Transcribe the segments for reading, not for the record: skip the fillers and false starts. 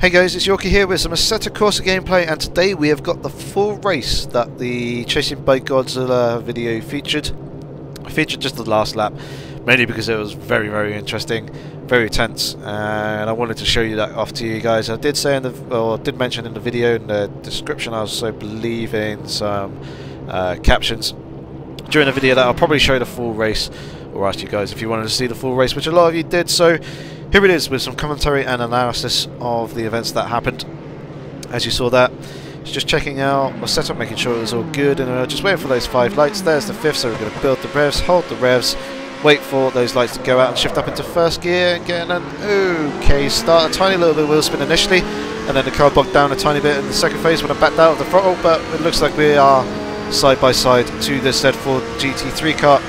Hey guys, it's Yorkie here with some Assetto Corsa gameplay, and today we have got the full race that the Chasing by Godzilla video featured. I featured just the last lap, mainly because it was very interesting, very tense, and I wanted to show you that off to you guys. I did say did mention in the video, in the description, I also believe in some captions during the video that I'll probably show the full race, or ask you guys if you wanted to see the full race, which a lot of you did. So here it is with some commentary and analysis of the events that happened. As you saw that, just checking out my setup, making sure it was all good, and just waiting for those 5 lights. There's the 5th, so we're going to build the revs, hold the revs, wait for those lights to go out and shift up into first gear and get an okay start. A tiny little bit of wheel spin initially, and then the car bogged down a tiny bit in the second phase when I backed out of the throttle, but it looks like we are side by side to the Z4 GT3 car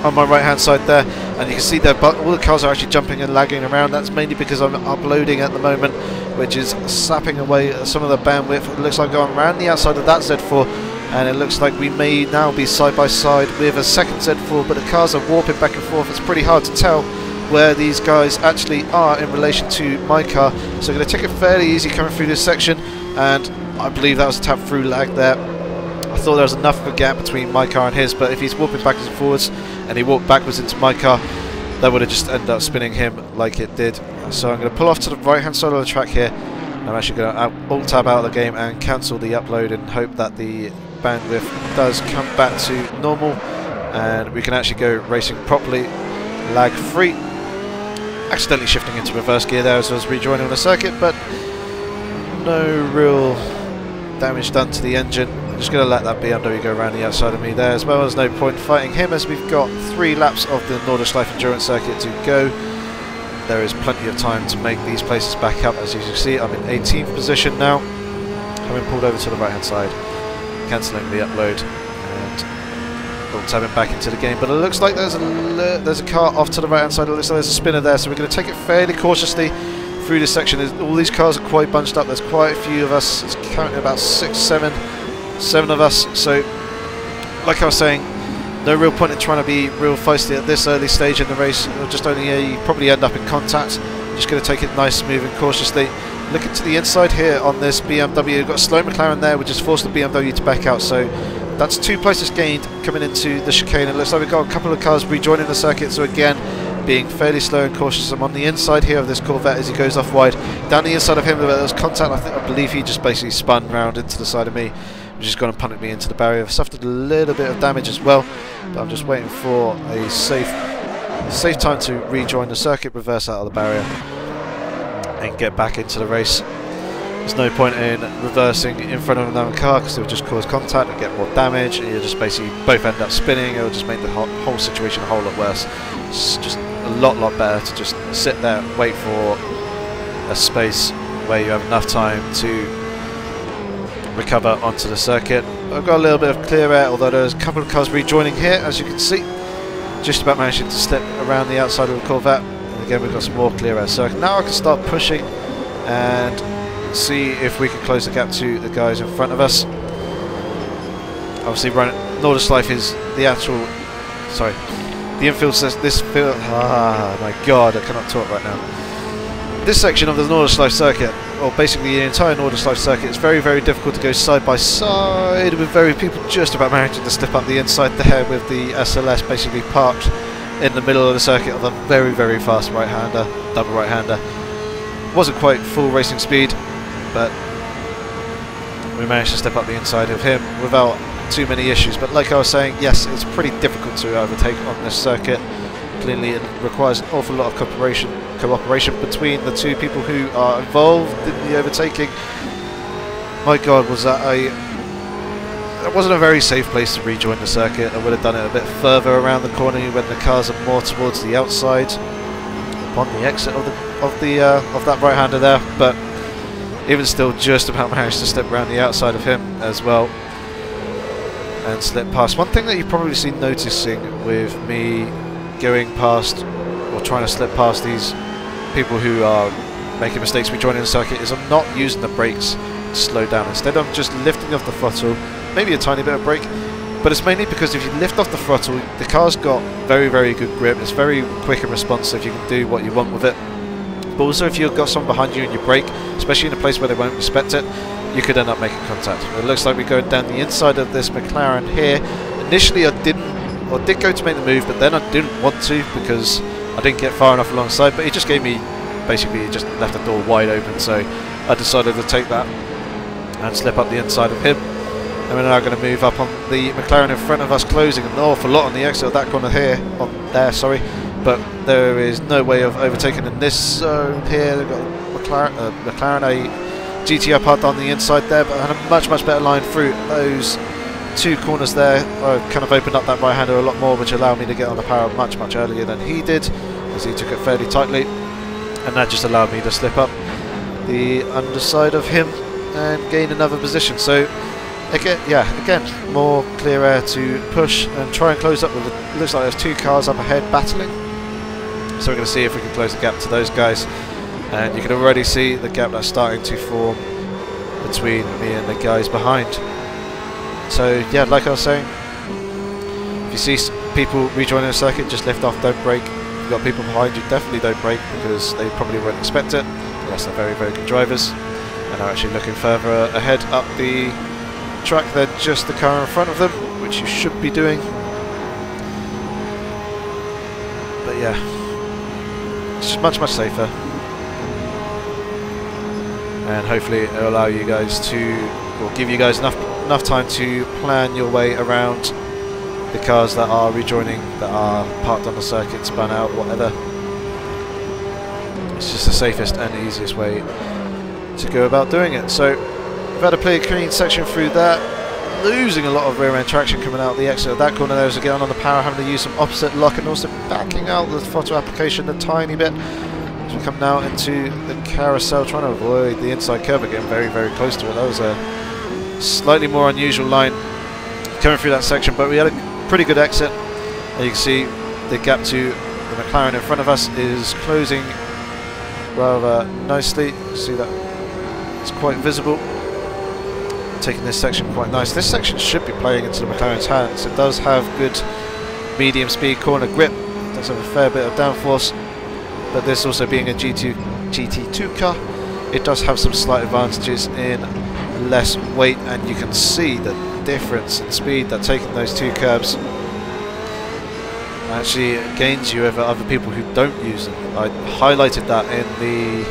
on my right hand side there, and you can see that all the cars are actually jumping and lagging around. That's mainly because I'm uploading at the moment, which is sapping away some of the bandwidth. It looks like I'm going around the outside of that Z4, and it looks like we may now be side by side with a second Z4, but the cars are warping back and forth. It's pretty hard to tell where these guys actually are in relation to my car, so I'm going to take it fairly easy coming through this section, and I believe that was a tap through lag there. I thought there was enough of a gap between my car and his, but if he's warping backwards and forwards and he walked backwards into my car, that would have just ended up spinning him like it did. So I'm going to pull off to the right hand side of the track here. I'm actually going to alt tab out of the game and cancel the upload and hope that the bandwidth does come back to normal and we can actually go racing properly, lag free. Accidentally shifting into reverse gear there as I was rejoining the circuit, but no real damage done to the engine. I'm just going to let that BMW go around the outside of me there as well. There's no point fighting him as we've got 3 laps of the Nordschleife endurance circuit to go. There is plenty of time to make these places back up. As you can see, I'm in 18th position now, having pulled over to the right hand side, cancelling the upload and tabbing back into the game. But it looks like there's a car off to the right hand side. It looks like there's a spinner there, so we're going to take it fairly cautiously through this section. All these cars are quite bunched up. There's quite a few of us. It's counting about 7 of us, so like I was saying, no real point in trying to be real feisty at this early stage in the race. It'll just only probably end up in contact. I'm just going to take it nice, smooth and cautiously. Looking to the inside here on this BMW, got a slow McLaren there, which has forced the BMW to back out, so that's 2 places gained coming into the chicane. It looks like we've got a couple of cars rejoining the circuit, so again, being fairly slow and cautious. I'm on the inside here of this Corvette as he goes off wide. Down the inside of him, there was contact. I believe he just basically spun round into the side of me, which is going to punted me into the barrier. I've suffered a little bit of damage as well, but I'm just waiting for a safe time to rejoin the circuit, reverse out of the barrier and get back into the race. There's no point in reversing in front of another car because it would just cause contact and get more damage, and you just basically both end up spinning. It will just make the whole situation a whole lot worse. It's just a lot better to just sit there and wait for a space where you have enough time to recover onto the circuit. I've got a little bit of clear air, although there's a couple of cars rejoining here, as you can see. Just about managing to slip around the outside of the Corvette, and again we've got some more clear air. So now I can start pushing and see if we can close the gap to the guys in front of us. Obviously Nordschleife is the actual, sorry, the infield says this field, my god, I cannot talk right now. This section of the Nordschleife circuit, or basically the entire Nordschleife circuit, is very difficult to go side by side, with people just about managing to slip up the inside there with the SLS basically parked in the middle of the circuit of a very fast right-hander, double right-hander. Wasn't quite full racing speed, but we managed to step up the inside of him without too many issues. But like I was saying, yes, it's pretty difficult to overtake on this circuit. Clearly it requires an awful lot of cooperation between the 2 people who are involved in the overtaking. My god, that wasn't a very safe place to rejoin the circuit. I would have done it a bit further around the corner when the cars are more towards the outside upon the exit of that right-hander there, but even still just about managed to slip around the outside of him as well and slip past. One thing that you've probably seen noticing with me going past or trying to slip past these people who are making mistakes rejoining the circuit is I'm not using the brakes to slow down. Instead I'm just lifting off the throttle, maybe a tiny bit of brake, but it's mainly because if you lift off the throttle, the car's got very good grip. It's very quick and responsive. You can do what you want with it. but also if you've got someone behind you and you brake, especially in a place where they won't expect it, you could end up making contact. It looks like we're going down the inside of this McLaren here. Initially I did go to make the move, but then I didn't want to because I didn't get far enough alongside, but he just gave me, basically he just left the door wide open, so I decided to take that and slip up the inside of him. And we're now going to move up on the McLaren in front of us, closing an awful lot on the exit of that corner here, sorry, but there is no way of overtaking in this zone here. They've got McLaren a GTR part on the inside there, but had a much better line through those two corners there. I kind of opened up that right hander a lot more, which allowed me to get on the power much earlier than he did, as he took it fairly tightly, and that just allowed me to slip up the underside of him and gain another position. So again, more clear air to push and try and close up with it. Looks like there's two cars up ahead battling, so we're going to see if we can close the gap to those guys. And you can already see the gap that's starting to form between me and the guys behind. So yeah, like I was saying, if you see people rejoining a circuit, just lift off, don't brake. If you've got people behind you, definitely don't brake, because they probably won't expect it, unless they're very good drivers and are actually looking further ahead up the track than just the car in front of them, which you should be doing. But yeah, it's just much safer, and hopefully it'll allow you guys to, or give you guys enough time to plan your way around the cars that are rejoining, that are parked on the circuit, spun out, whatever. It's just the safest and easiest way to go about doing it. So we've had a pretty clean section through that, losing a lot of rear end traction coming out the exit of that corner there as we get on the power, having to use some opposite lock, and also backing out the throttle application a tiny bit as we come now into the carousel, trying to avoid the inside curve, but getting very close to it. That was a slightly more unusual line coming through that section, but we had a pretty good exit, and you can see the gap to the McLaren in front of us is closing rather nicely. You see that it's quite visible, taking this section quite nice. This section should be playing into the McLaren's hands. It does have good medium speed corner grip, it does have a fair bit of downforce, but this also being a GT2 car, it does have some slight advantages in less weight, and you can see the difference in speed that taking those two curbs actually gains you over other people who don't use them. I highlighted that in the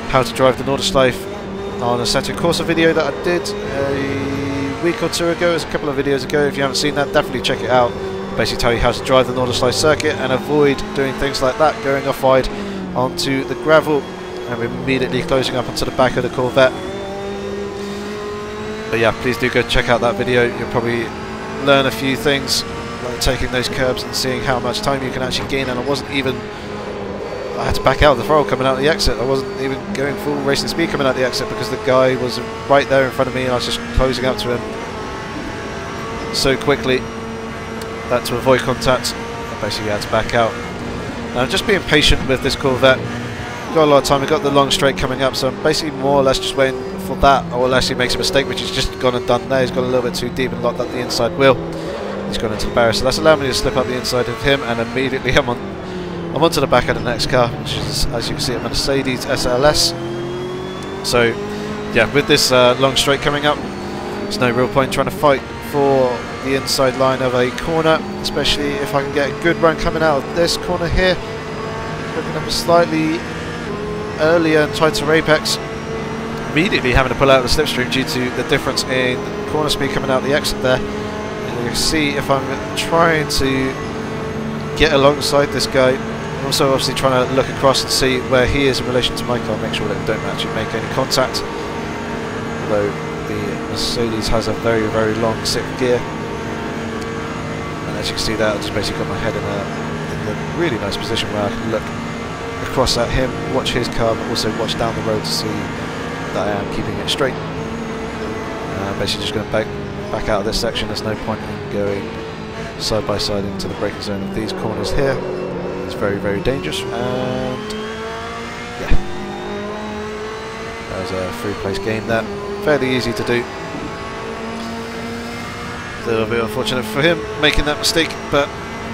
how to drive the Nordschleife on Assetto Corsa video that I did a week or two ago. It was a couple of videos ago. If you haven't seen that, definitely check it out. Basically tell you how to drive the Nordschleife circuit and avoid doing things like that, going off wide onto the gravel and immediately closing up onto the back of the Corvette. But yeah, please do go check out that video. You'll probably learn a few things, like taking those curbs and seeing how much time you can actually gain. And I had to back out of the throttle coming out of the exit. I wasn't even going full racing speed coming out of the exit because the guy was right there in front of me and I was just closing up to him so quickly that to avoid contact, I basically had to back out. Now, just being patient with this Corvette. Got a lot of time. We've got the long straight coming up, so I'm basically more or less just waiting for that, or unless he makes a mistake, which he's just gone and done there. He's gone a little bit too deep and locked up the inside wheel. He's gone into the barrier, so that's allowed me to slip up the inside of him, and immediately I'm onto the back of the next car, which is, as you can see, a Mercedes SLS. So yeah, with this long straight coming up, there's no real point trying to fight for the inside line of a corner, especially if I can get a good run coming out of this corner here. Looking up a slightly earlier and tighter apex, immediately having to pull out the slipstream due to the difference in corner speed coming out the exit there. And you can see if I'm trying to get alongside this guy, I'm also obviously trying to look across and see where he is in relation to my car, make sure that we don't actually make any contact, although the Mercedes has a very long sixth gear. And as you can see there, I just basically got my head in a really nice position where I can look across at him, watch his car, but also watch down the road to see that I am keeping it straight. Basically just going to back out of this section. There's no point in going side by side into the braking zone of these corners here. It's very dangerous, and yeah, that was a 3-place gain there. Fairly easy to do. A little bit unfortunate for him making that mistake, but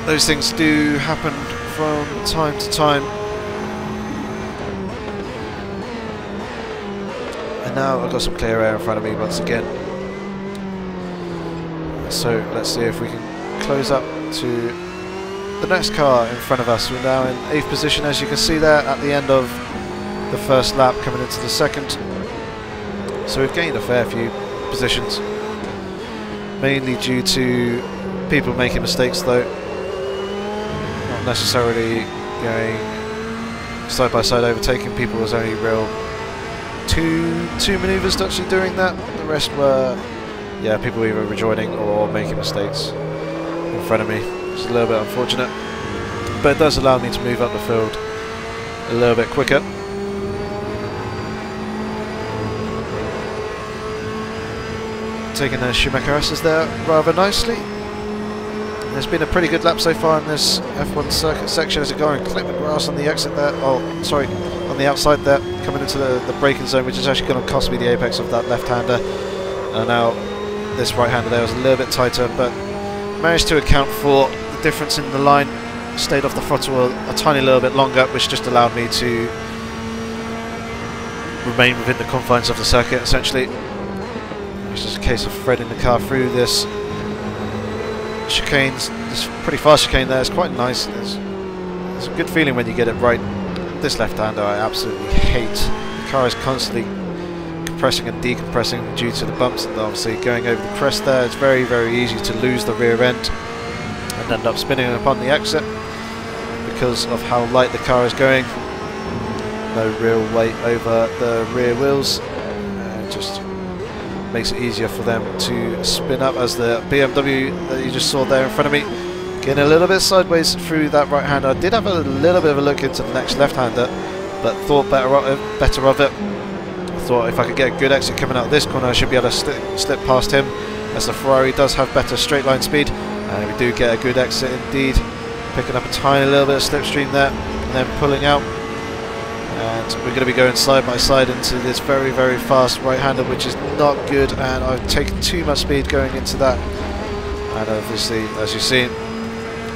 those things do happen from time to time. And now I've got some clear air in front of me once again. So let's see if we can close up to the next car in front of us. We're now in 8th position, as you can see there, at the end of the first lap, coming into the second. So we've gained a fair few positions, mainly due to people making mistakes though, not necessarily going side by side overtaking. People was only real two manoeuvres actually doing that. The rest were, yeah, people either rejoining or making mistakes in front of me. It's a little bit unfortunate, but it does allow me to move up the field a little bit quicker. Taking the Schumacher S's there rather nicely. There's been a pretty good lap so far in this F1 circuit section as it going clip the grass on the exit there. Oh, sorry, on the outside there, coming into the braking zone, which is actually going to cost me the apex of that left-hander. And now this right-hander there was a little bit tighter, but managed to account for the difference in the line. Stayed off the throttle a tiny little bit longer, which just allowed me to remain within the confines of the circuit, essentially. It's just a case of threading the car through this chicane, this pretty fast chicane there. It's quite nice. It's a good feeling when you get it right. This left-hander I absolutely hate. The car is constantly compressing and decompressing due to the bumps, and obviously going over the crest there, it's very, very easy to lose the rear end and end up spinning upon the exit because of how light the car is going. No real weight over the rear wheels. It just makes it easier for them to spin up, as the BMW that you just saw there in front of me getting a little bit sideways through that right hander. I did have a little bit of a look into the next left hander, but thought better of it. I thought if I could get a good exit coming out of this corner, I should be able to slip past him, as the Ferrari does have better straight line speed, and we do get a good exit indeed, picking up a tiny little bit of slipstream there and then pulling out. And we're going to be going side by side into this very, very fast right-hander, which is not good, and I've taken too much speed going into that. And obviously, as you've seen,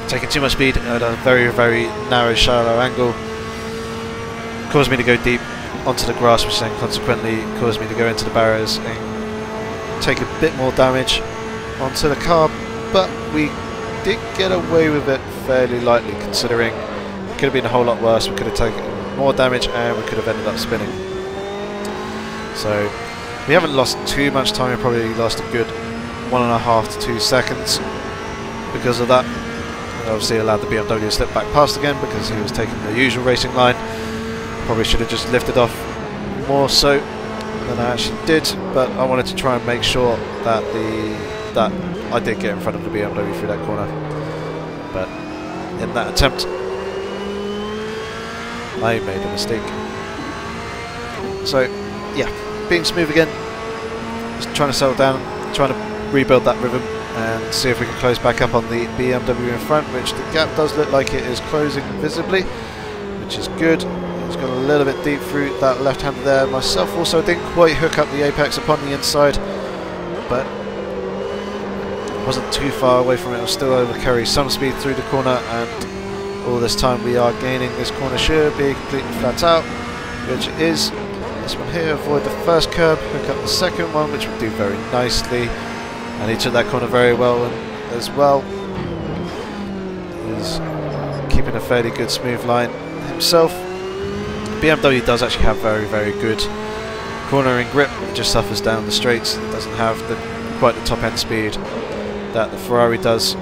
taking too much speed at a very, very narrow, shallow angle caused me to go deep onto the grass, which then consequently caused me to go into the barriers and take a bit more damage onto the car. But we did get away with it fairly lightly, considering it could have been a whole lot worse. We could have taken more damage and we could have ended up spinning. So we haven't lost too much time. We probably lost a good 1.5 to 2 seconds because of that. And obviously allowed the BMW to slip back past again because he was taking the usual racing line. Probably should have just lifted off more so than I actually did, but I wanted to try and make sure that I did get in front of the BMW through that corner. But in that attempt, I made a mistake. So yeah, being smooth again, just trying to settle down, trying to rebuild that rhythm and see if we can close back up on the BMW in front, which the gap does look like it is closing visibly, which is good. It's gone a little bit deep through that left hand there. Myself also didn't quite hook up the apex upon the inside, but wasn't too far away from it. I was still able to carry some speed through the corner, and all this time we are gaining. This corner should be completely flat out, which it is. This one here, avoid the first curb, hook up the second one, which we do very nicely, and he took that corner very well as well. He's keeping a fairly good smooth line himself. BMW does actually have very, very good cornering grip. It just suffers down the straights. It doesn't have quite the top end speed that the Ferrari does,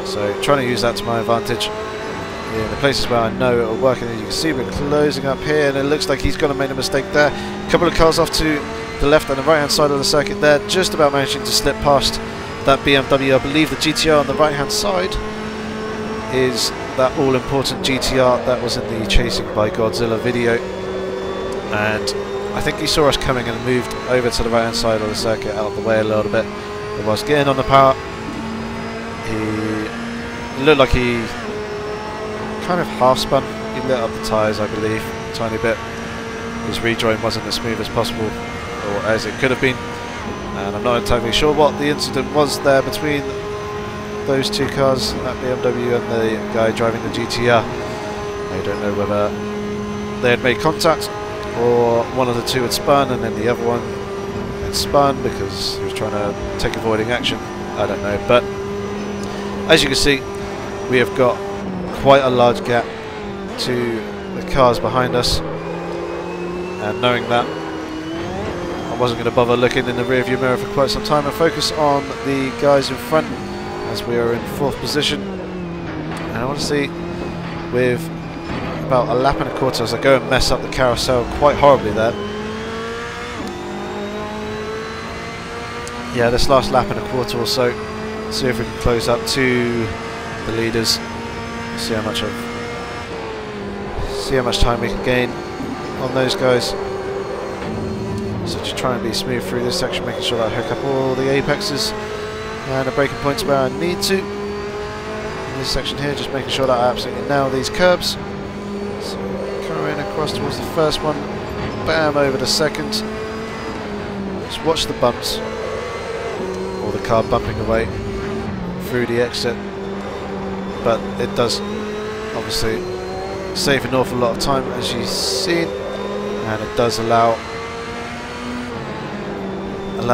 so trying to use that to my advantage in the places where I know it will work. And you can see we're closing up here, and it looks like he's going to make a mistake there. A couple of cars off to the left and the right hand side of the circuit there, just about managing to slip past that BMW. I believe the GTR on the right hand side is that all important GTR that was in the Chasing by Godzilla video, and I think he saw us coming and moved over to the right hand side of the circuit, out of the way a little bit. But whilst getting on the power, he looked like he kind of half spun. He lit up the tyres, I believe, a tiny bit. His rejoin wasn't as smooth as possible, or as it could have been, and I'm not entirely sure what the incident was there between those two cars, that BMW and the guy driving the GTR. I don't know whether they had made contact or one of the two had spun and then the other one had spun because he was trying to take avoiding action. I don't know, but as you can see, we have got quite a large gap to the cars behind us, and knowing that, I wasn't going to bother looking in the rear view mirror for quite some time and focus on the guys in front as we are in 4th position. And I want to see, with about a lap and a quarter, as I go and mess up the carousel quite horribly there. Yeah, this last lap and a quarter or so, see if we can close up to the leaders, see how much time we can gain on those guys. So just try and be smooth through this section, making sure that I hook up all the apexes and the braking points where I need to. In this section here, just making sure that I absolutely nail these curbs. So coming across towards the first one, bam, over the second. Just watch the bumps, or the car bumping away through the exit. But it does obviously save an awful lot of time, as you've seen, and it does allow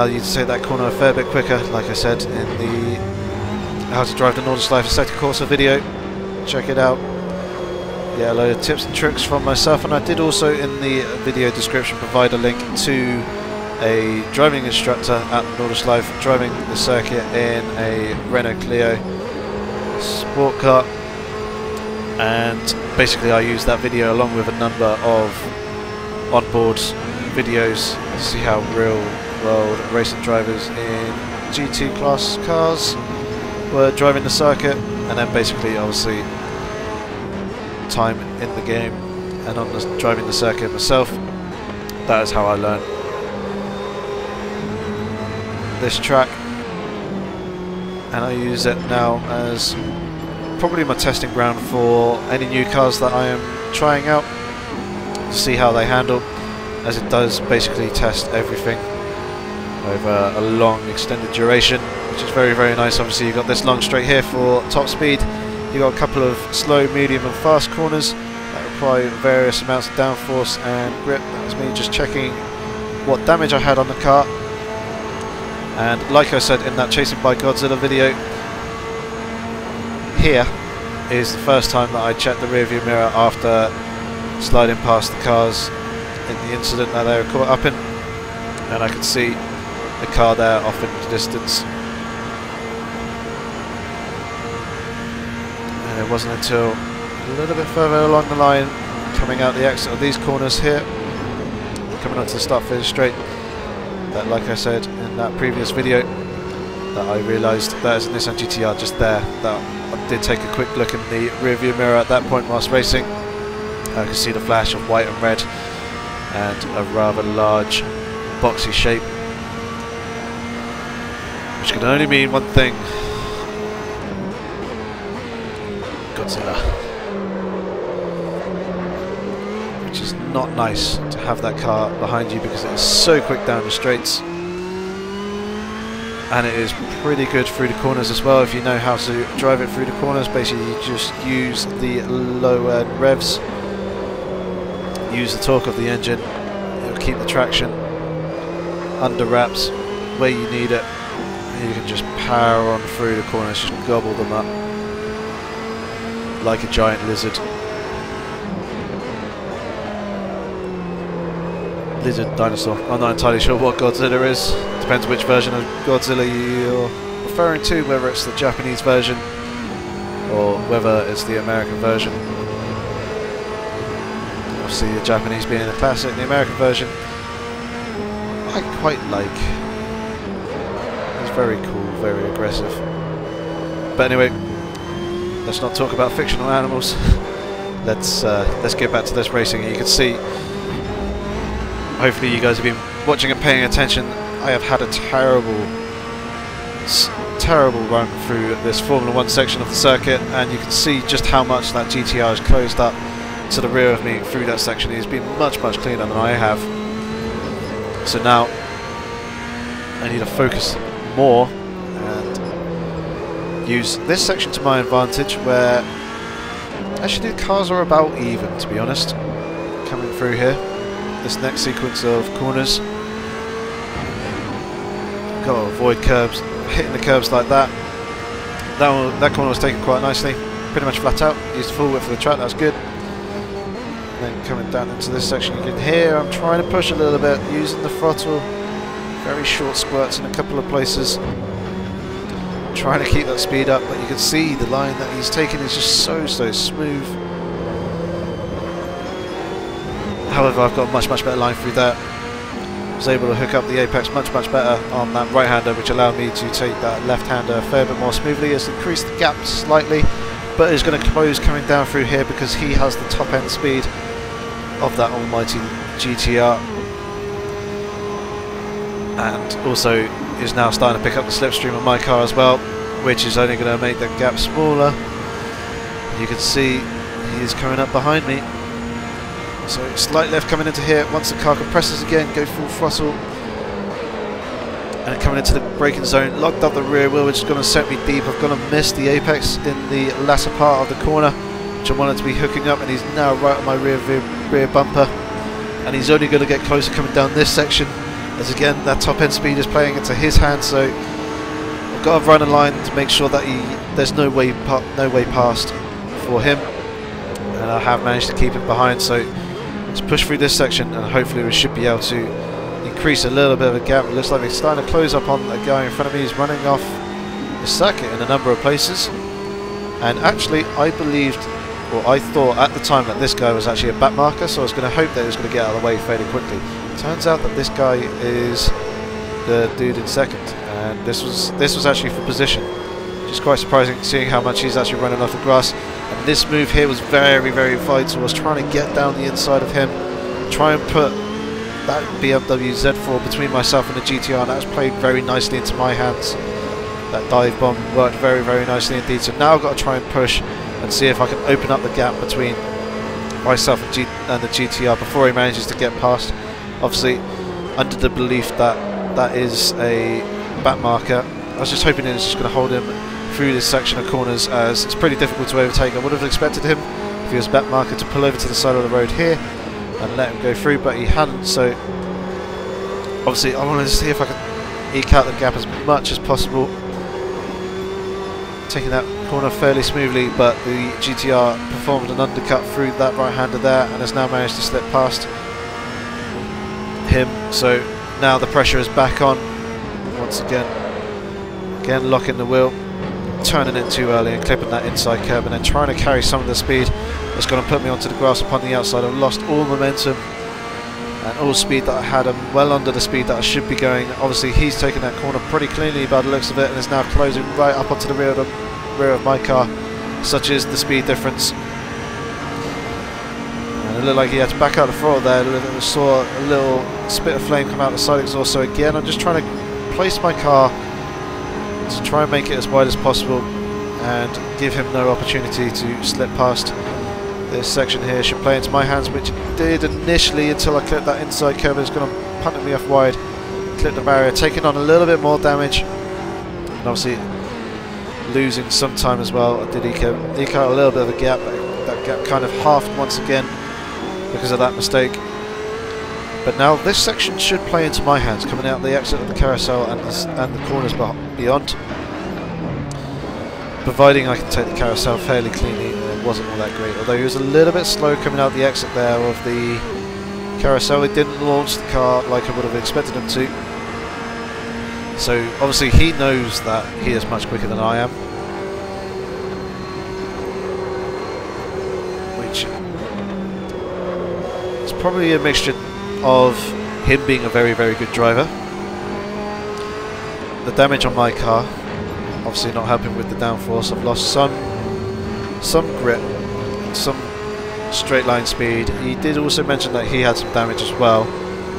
you to take that corner a fair bit quicker, like I said in the how to drive the Nordschleife Assetto Corsa video. Check it out. Yeah, a load of tips and tricks from myself, and I did also in the video description provide a link to a driving instructor at Nordschleife driving the circuit in a Renault Clio sport car, and basically I used that video along with a number of onboard videos to see how real world racing drivers in GT class cars were driving the circuit, and then basically obviously time in the game and on driving the circuit myself. That is how I learned this track, and I use it now as probably my testing ground for any new cars that I am trying out to see how they handle, as it does basically test everything over a long extended duration, which is very, very nice. Obviously you've got this long straight here for top speed, you've got a couple of slow, medium and fast corners that require various amounts of downforce and grip. That was me just checking what damage I had on the car, and like I said in that Chasing by Godzilla video, here is the first time that I checked the rear view mirror after sliding past the cars in the incident that they were caught up in, and I could see the car there off in the distance. And it wasn't until a little bit further along the line, coming out the exit of these corners here, coming onto the start finish straight, that, like I said in that previous video, that I realised there's a Nissan GTR just there. That I did take a quick look in the rear view mirror at that point whilst racing. I could see the flash of white and red and a rather large boxy shape, which can only mean one thing: Godzilla. Which is not nice to have that car behind you because it is so quick down the straights, and it is pretty good through the corners as well if you know how to drive it through the corners. Basically you just use the low end revs, use the torque of the engine, it'll keep the traction under wraps where you need it, and you can just power on through the corners, just gobble them up like a giant lizard. Lizard, dinosaur, I'm not entirely sure what Godzilla is. Depends which version of Godzilla you're referring to, whether it's the Japanese version or whether it's the American version. Obviously the Japanese being the classic, the American version I quite like. It's very cool, very aggressive. But anyway, let's not talk about fictional animals. Let's get back to this racing. You can see, hopefully you guys have been watching and paying attention, I have had a terrible run through this Formula 1 section of the circuit, and you can see just how much that GTR has closed up to the rear of me through that section. He's been much, much cleaner than I have. So now I need to focus more and use this section to my advantage, where actually the cars are about even, to be honest, coming through here. this next sequence of corners. Got to avoid curbs, hitting the curbs like that. That corner was taken quite nicely, pretty much flat out. Used full width for the track, that was good. And then coming down into this section, you can hear I'm trying to push a little bit, using the throttle. Very short squirts in a couple of places. Trying to keep that speed up, but you can see the line that he's taking is just so smooth. However, I've got a much better line through that. I was able to hook up the apex much better on that right-hander, which allowed me to take that left-hander a fair bit more smoothly. It's increased the gap slightly, but it's going to close coming down through here because he has the top-end speed of that almighty GTR. And also is now starting to pick up the slipstream on my car as well, which is only going to make that gap smaller. You can see he is coming up behind me. So slight left coming into here. Once the car compresses again, go full throttle. And coming into the braking zone, locked up the rear wheel, which is going to set me deep. I've going to miss the apex in the latter part of the corner, which I wanted to be hooking up, and he's now right on my rear bumper. And he's only going to get closer coming down this section, as again that top end speed is playing into his hands. So I've got to run a line to make sure that there's no way past for him, and I have managed to keep him behind. So let's push through this section, and hopefully we should be able to increase a little bit of a gap. It looks like we're starting to close up on the guy in front of me. He's running off the circuit in a number of places, and actually I thought at the time that this guy was actually a back marker, so I was going to hope that he was going to get out of the way fairly quickly. Turns out that this guy is the dude in second, and this was actually for position, which is quite surprising seeing how much he's actually running off the grass. And this move here was very vital. I was trying to get down the inside of him, try and put that BMW Z4 between myself and the GTR, and that was played very nicely into my hands. That dive bomb worked very nicely indeed. So now I've got to try and push and see if I can open up the gap between myself and the GTR before he manages to get past. Obviously, under the belief that that is a back marker, I was just hoping it was just going to hold him through this section of corners, as it's pretty difficult to overtake. I would have expected him, if he was back marker, to pull over to the side of the road here and let him go through, but he hadn't. So obviously I wanted to see if I could eke out the gap as much as possible, taking that corner fairly smoothly, but the GTR performed an undercut through that right-hander there and has now managed to slip past him. So now the pressure is back on once again locking the wheel, turning it too early and clipping that inside curb, and then trying to carry some of the speed that's going to put me onto the grass upon the outside. I've lost all momentum and all speed that I had. I'm well under the speed that I should be going. Obviously he's taken that corner pretty cleanly by the looks of it, and is now closing right up onto the rear of my car. Such is the speed difference. And it looked like he had to back out the throttle there. I saw a little spit of flame come out the side exhaust. So again, I'm just trying to place my car to try and make it as wide as possible and give him no opportunity to slip past. This section here should play into my hands, which it did initially until I clipped that inside curb. It's going to punt me off wide, clip the barrier, taking on a little bit more damage, and obviously losing some time as well. I did eke out a little bit of a gap, but that gap kind of halved once again because of that mistake. But now this section should play into my hands, coming out the exit of the carousel and the corners beyond. Providing I can take the carousel fairly cleanly, it wasn't all that great. Although he was a little bit slow coming out the exit there of the carousel. It didn't launch the car like I would have expected him to. So obviously he knows that he is much quicker than I am, which is probably a mixture of him being a very good driver, the damage on my car obviously not helping with the downforce. I've lost some grip, some straight line speed. He did also mention that he had some damage as well,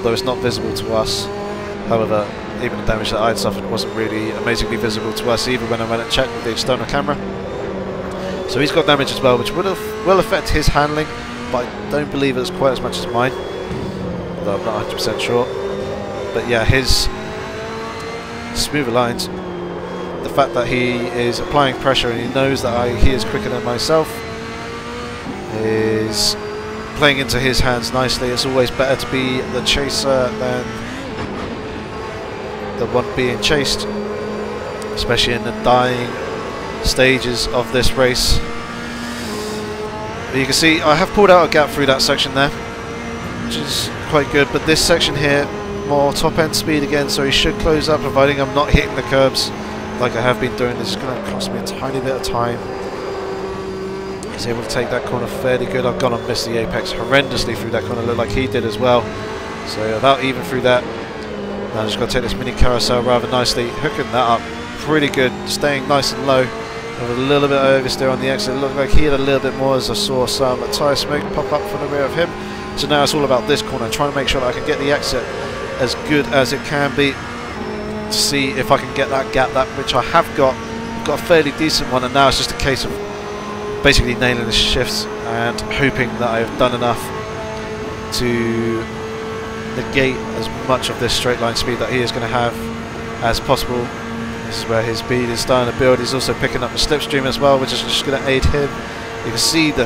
though it's not visible to us. However, even the damage that I'd suffered wasn't really amazingly visible to us either when I went and checked with the external camera. So he's got damage as well, which will affect his handling, but I don't believe it's quite as much as mine, although I'm not 100% sure. But yeah, his smoother lines, the fact that he is applying pressure and he knows that he is quicker than myself, is playing into his hands nicely. It's always better to be the chaser than the one being chased, especially in the dying stages of this race. But you can see I have pulled out a gap through that section there, which is quite good, but this section here, more top end speed again, so he should close up providing I'm not hitting the curbs like I have been doing. This is going to cost me a tiny bit of time. He's able to take that corner fairly good. I've gone and missed the apex horrendously through that corner, looked like he did as well. So about even through that. Now I'm just going to take this mini carousel rather nicely, hooking that up pretty good, staying nice and low. With a little bit of oversteer on the exit. It looked like he had a little bit more as I saw some tyre smoke pop up from the rear of him. So now it's all about this corner, trying to make sure that I can get the exit as good as it can be, to see if I can get that gap, that which I have got. I've got a fairly decent one, and now it's just a case of basically nailing the shifts and hoping that I've done enough to negate as much of this straight line speed that he is going to have as possible. This is where his speed is starting to build. He's also picking up the slipstream as well, which is just going to aid him. You can see the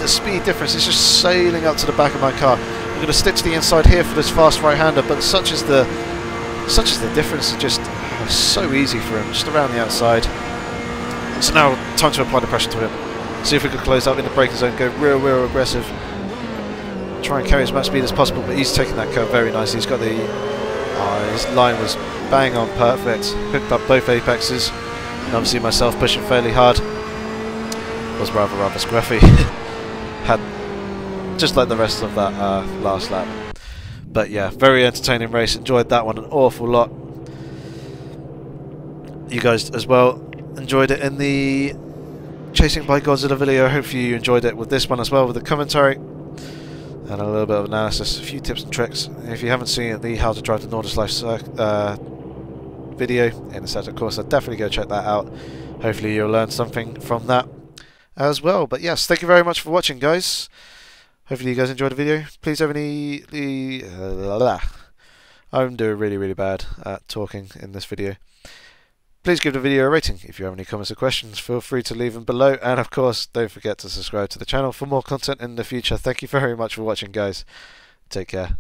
speed difference. It's just sailing up to the back of my car. I'm going to stick to the inside here for this fast right-hander, but such is the difference. It's just so easy for him, just around the outside. So now time to apply the pressure to him. See if we can close up in the braking zone, go real aggressive. Try and carry as much speed as possible, but he's taking that curve very nicely. He's got the his line was bang on perfect. Hooked up both apexes, and obviously myself pushing fairly hard. Was rather scruffy. Had just like the rest of that last lap. But yeah, very entertaining race. Enjoyed that one an awful lot. You guys as well enjoyed it in the Chasing by Godzilla video. Hopefully you enjoyed it with this one as well, with the commentary and a little bit of analysis, a few tips and tricks. If you haven't seen the How to Drive the Nordschleife video in Assetto Corsa, definitely go check that out. Hopefully you'll learn something from that as well. But yes, thank you very much for watching, guys. Hopefully you guys enjoyed the video. Please have any... I'm doing really bad at talking in this video. Please give the video a rating. If you have any comments or questions, feel free to leave them below. And of course, don't forget to subscribe to the channel for more content in the future. Thank you very much for watching, guys. Take care.